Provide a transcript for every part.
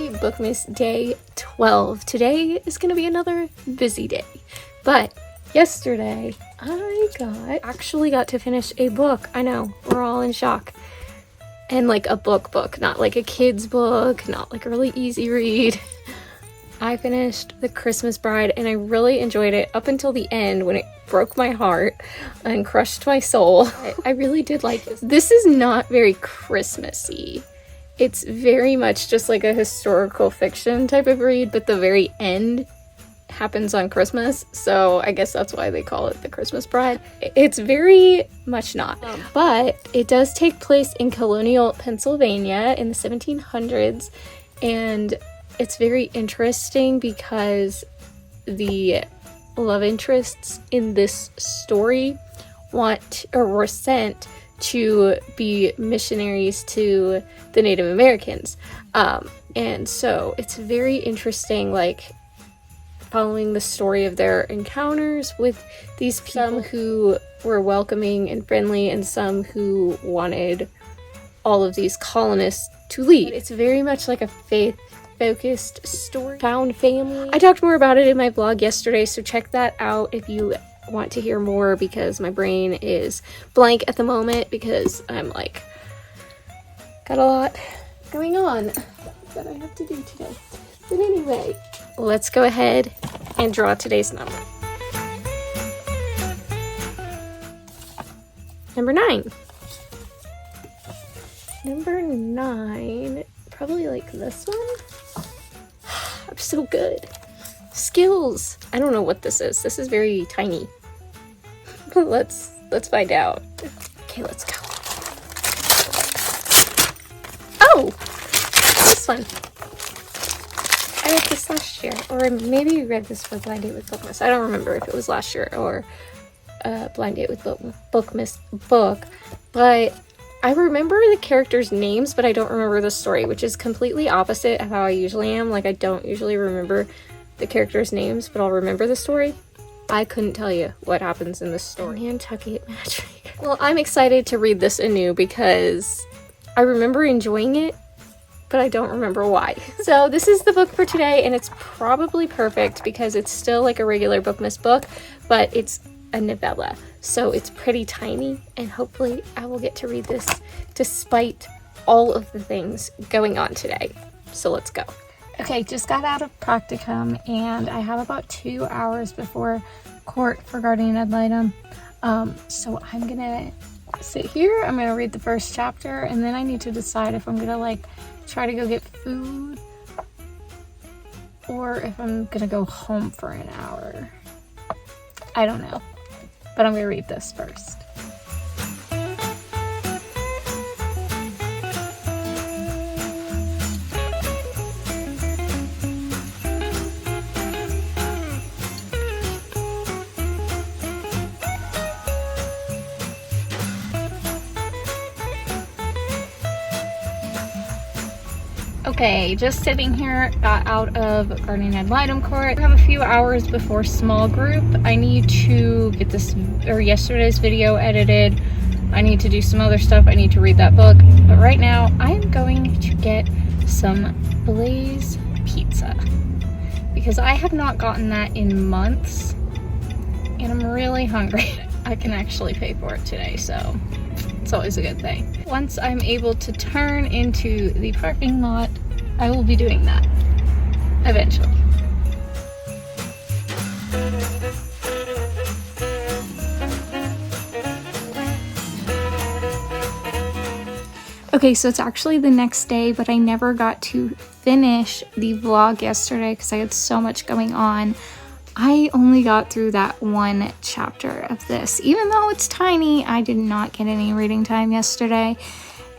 Happy Bookmas Day 12. Today is going to be another busy day, but yesterday I actually got to finish a book. I know, we're all in shock. And like a book, not like a kid's book, not like a really easy read. I finished The Christmas Bride and I really enjoyed it up until the end when it broke my heart and crushed my soul. I really did like this. This is not very Christmassy. It's very much just like a historical fiction type of read, but the very end happens on Christmas, so I guess that's why they call it The Christmas Bride. It's very much not, but it does take place in colonial Pennsylvania in the 1700s, and it's very interesting because the love interests in this story were sent to be missionaries to the Native Americans, and so it's very interesting, like following the story of their encounters with these people, some who were welcoming and friendly and some who wanted all of these colonists to leave. It's very much like a faith-focused story. Found family. I talked more about it in my blog yesterday, so check that out if you want to hear more, because my brain is blank at the moment because I'm like got a lot going on that I have to do today. But anyway, let's go ahead and draw today's number. Number 9. Number 9, probably like this one. I'm so good. Skills. I don't know what this is. This is very tiny. Let's find out. Okay, let's go. Oh, this one. I read this last year, or maybe you read this for Blind Date with Bookmas. I don't remember if it was last year or Blind Date with Bookmas book, but I remember the characters' names, but I don't remember the story, which is completely opposite of how I usually am. Like, I don't usually remember the characters' names, but I'll remember the story. I couldn't tell you what happens in this story. Nantucket Magic. Well, I'm excited to read this anew because I remember enjoying it, but I don't remember why. So this is the book for today, and it's probably perfect because it's still like a regular Bookmas book, but it's a novella. So it's pretty tiny, and hopefully I will get to read this despite all of the things going on today. So let's go. Okay, just got out of practicum, and I have about 2 hours before court for guardian ad litem. So I'm gonna sit here, I'm gonna read the first chapter, and then I need to decide if I'm gonna like try to go get food or if I'm gonna go home for an hour. I don't know, but I'm gonna read this first. Okay, just sitting here, got out of guardian ad litem court. I have a few hours before small group. I need to get yesterday's video edited. I need to do some other stuff. I need to read that book. But right now, I'm going to get some Blaze pizza because I have not gotten that in months, and I'm really hungry. I can actually pay for it today, so it's always a good thing. Once I'm able to turn into the parking lot, I will be doing that eventually. Okay, so it's actually the next day, but I never got to finish the vlog yesterday because I had so much going on. I only got through that one chapter of this. Even though it's tiny, I did not get any reading time yesterday.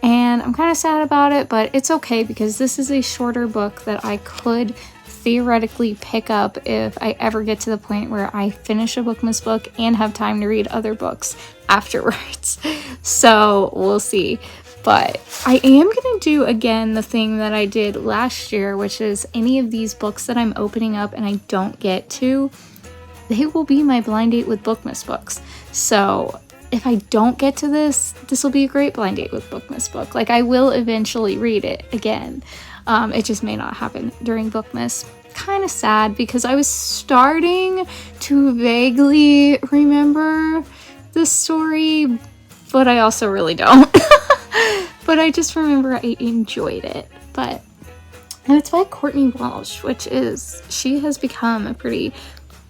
And I'm kind of sad about it, but it's okay because this is a shorter book that I could theoretically pick up if I ever get to the point where I finish a Bookmas book and have time to read other books afterwards. So we'll see. But I am going to do again the thing that I did last year, which is any of these books that I'm opening up and I don't get to, they will be my Blind Date with Bookmas books. So if I don't get to this will be a great Blind Date with Bookmas book. Like, I will eventually read it again. It just may not happen during Bookmas. Kind of sad because I was starting to vaguely remember the story, but I also really don't. But I just remember I enjoyed it. But and it's by Courtney Walsh, she has become a pretty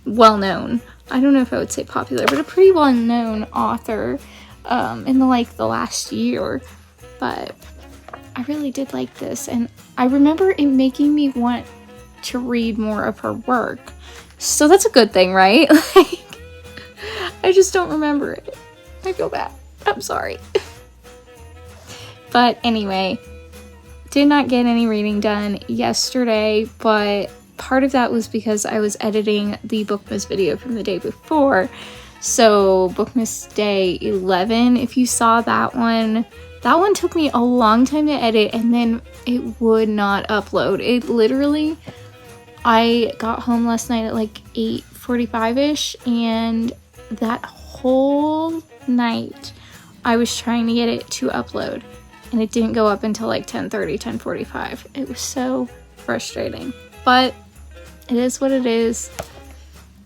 well-known, I don't know if I would say popular, but a pretty well-known author in the last year. But I really did like this, and I remember it making me want to read more of her work. So that's a good thing, right? Like, I just don't remember it. I feel bad. I'm sorry. But anyway, did not get any reading done yesterday, but part of that was because I was editing the Bookmas video from the day before. So Bookmas day 11, if you saw that one took me a long time to edit, and then it would not upload. It literally, I got home last night at like 8:45ish, and that whole night I was trying to get it to upload, and it didn't go up until like 10:30, 10:45. It was so frustrating, but it is what it is.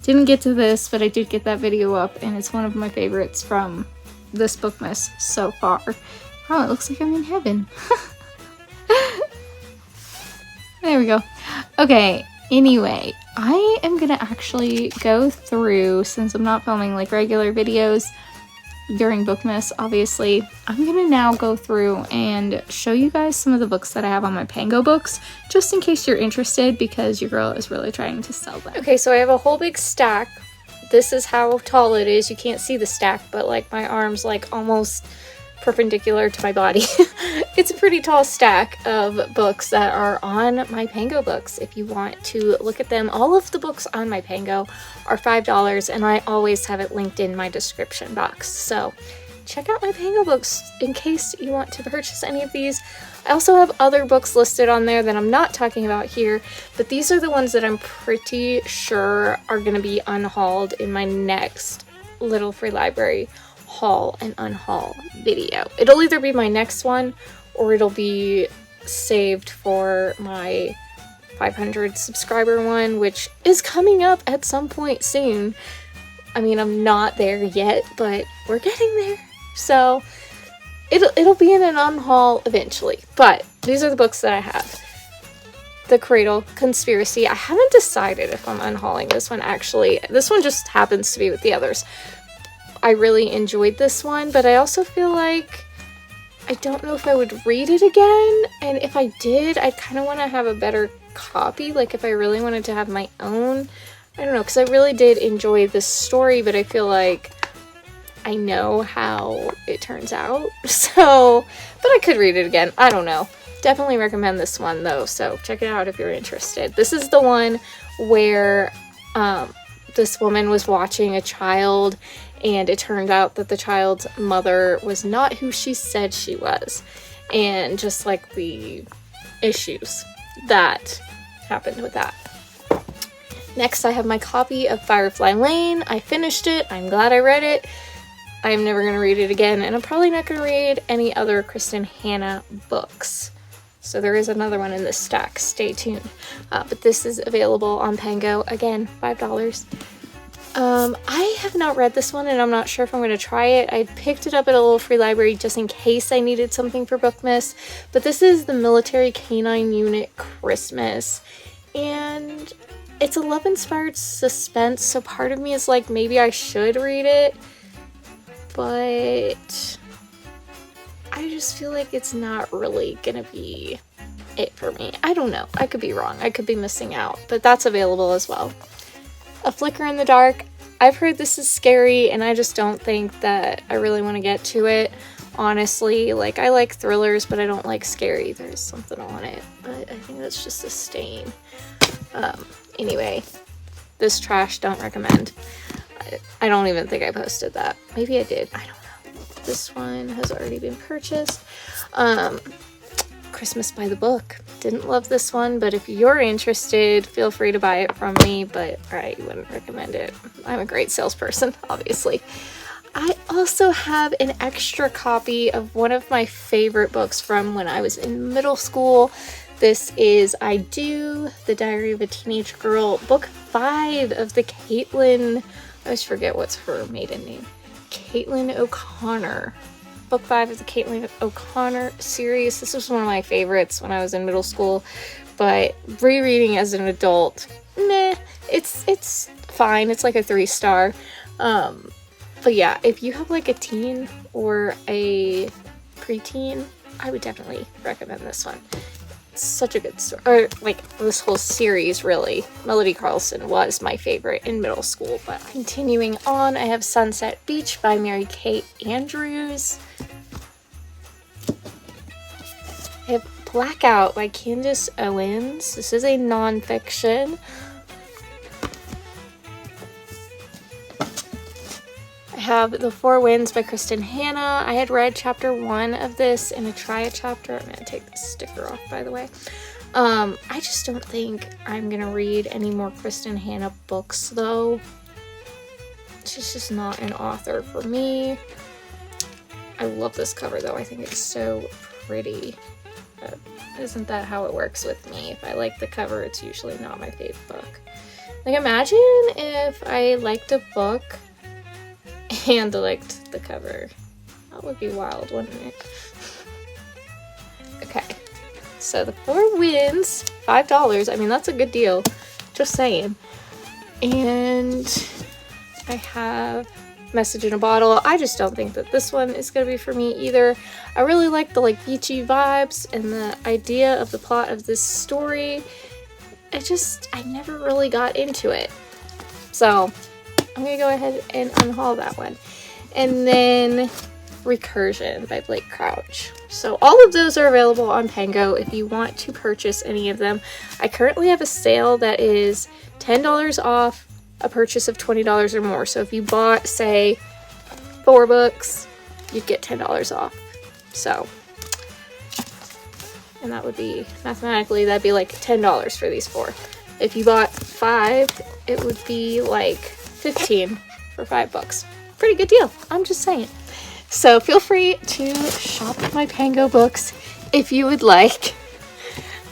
Didn't get to this, but I did get that video up, and it's one of my favorites from this Bookmas so far. Oh, it looks like I'm in heaven. There we go. Okay, anyway, I am gonna actually go through, since I'm not filming like regular videos during Bookmas, obviously, I'm gonna now go through and show you guys some of the books that I have on my PangoBooks, just in case you're interested, because your girl is really trying to sell them. Okay, so I have a whole big stack. This is how tall it is. You can't see the stack, but like my arm's like almost perpendicular to my body. It's a pretty tall stack of books that are on my PangoBooks. If you want to look at them, all of the books on my Pango are $5, and I always have it linked in my description box. So check out my PangoBooks in case you want to purchase any of these. I also have other books listed on there that I'm not talking about here, but these are the ones that I'm pretty sure are going to be unhauled in my next little free library haul and unhaul video. It'll either be my next one or it'll be saved for my 500 subscriber one, which is coming up at some point soon. I mean, I'm not there yet, but we're getting there. So it'll be in an unhaul eventually. But these are the books that I have. The Cradle, Conspiracy. I haven't decided if I'm unhauling this one actually. This one just happens to be with the others. I really enjoyed this one, but I also feel like I don't know if I would read it again, and if I did, I'd kind of want to have a better copy, like if I really wanted to have my own. I don't know, because I really did enjoy this story, but I feel like I know how it turns out, so, but I could read it again. I don't know. Definitely recommend this one, though, so check it out if you're interested. This is the one where this woman was watching a child, and it turned out that the child's mother was not who she said she was, and just like the issues that happened with that. Next, I have my copy of Firefly Lane. I finished it. I'm glad I read it. I'm never going to read it again, and I'm probably not going to read any other Kristen Hanna books. So there is another one in this stack. Stay tuned. But this is available on Pango. Again, $5. I have not read this one, and I'm not sure if I'm going to try it. I picked it up at a little free library just in case I needed something for Bookmas, but this is the Military Canine Unit Christmas, and it's a love-inspired suspense, so part of me is like, maybe I should read it, but I just feel like it's not really going to be it for me. I don't know. I could be wrong. I could be missing out, but that's available as well. A Flicker in the Dark. I've heard this is scary, and I just don't think that I really want to get to it. Honestly, like, I like thrillers, but I don't like scary. There's something on it, but I think that's just a stain. Anyway, this trash, don't recommend. I don't even think I posted that. Maybe I did. I don't know. This one has already been purchased. Christmas by the Book. Didn't love this one, but if you're interested, feel free to buy it from me, but I wouldn't recommend it. I'm a great salesperson, obviously. I also have an extra copy of one of my favorite books from when I was in middle school. This is I Do, The Diary of a Teenage Girl, book 5 of the Caitlin, I always forget what's her maiden name, Caitlin O'Connor. Book 5 of the Caitlin O'Connor series. This was one of my favorites when I was in middle school, but rereading as an adult, meh, it's fine. It's like a 3-star. But yeah, if you have like a teen or a preteen, I would definitely recommend this one. It's such a good story, or like this whole series really. Melody Carlson was my favorite in middle school. But continuing on, I have Sunset Beach by Mary Kate Andrews. I have Blackout by Candace Owens. This is a nonfiction. I have The Four Winds by Kristen Hanna. I had read chapter 1 of this in a try-a chapter. I'm going to take this sticker off, by the way. I just don't think I'm going to read any more Kristen Hanna books, though. She's just not an author for me. I love this cover, though. I think it's so pretty. But isn't that how it works with me? If I like the cover, it's usually not my favorite book. Like, imagine if I liked a book and liked the cover. That would be wild, wouldn't it? Okay, so The Four Winds, $5. I mean, that's a good deal, just saying. And I have Message in a Bottle. I just don't think that this one is gonna be for me either. I really like the like beachy vibes and the idea of the plot of this story. I never really got into it. So I'm gonna go ahead and unhaul that one. And then Recursion by Blake Crouch. So all of those are available on Pango if you want to purchase any of them. I currently have a sale that is $10 off a purchase of $20 or more. So if you bought, say, 4 books, you'd get $10 off. So, and that would be, mathematically, that'd be like $10 for these 4. If you bought 5, it would be like $15 for 5 books. Pretty good deal, I'm just saying. So feel free to shop at my PangoBooks if you would like.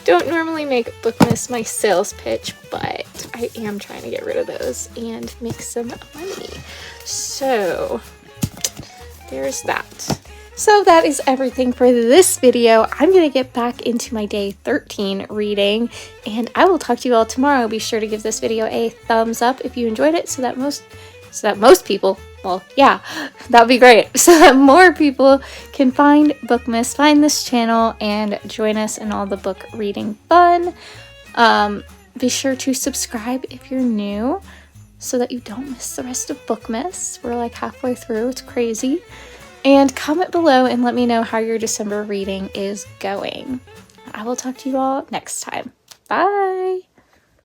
Don't normally make Bookmas my sales pitch, but I am trying to get rid of those and make some money. So there's that. So that is everything for this video. I'm going to get back into my day 13 reading, and I will talk to you all tomorrow. Be sure to give this video a thumbs up if you enjoyed it so that most people, well, yeah, that would be great, so that more people can find Bookmas, find this channel, and join us in all the book reading fun. Be sure to subscribe if you're new so that you don't miss the rest of Bookmas. We're like halfway through, it's crazy. And comment below and let me know how your December reading is going. I will talk to you all next time. Bye!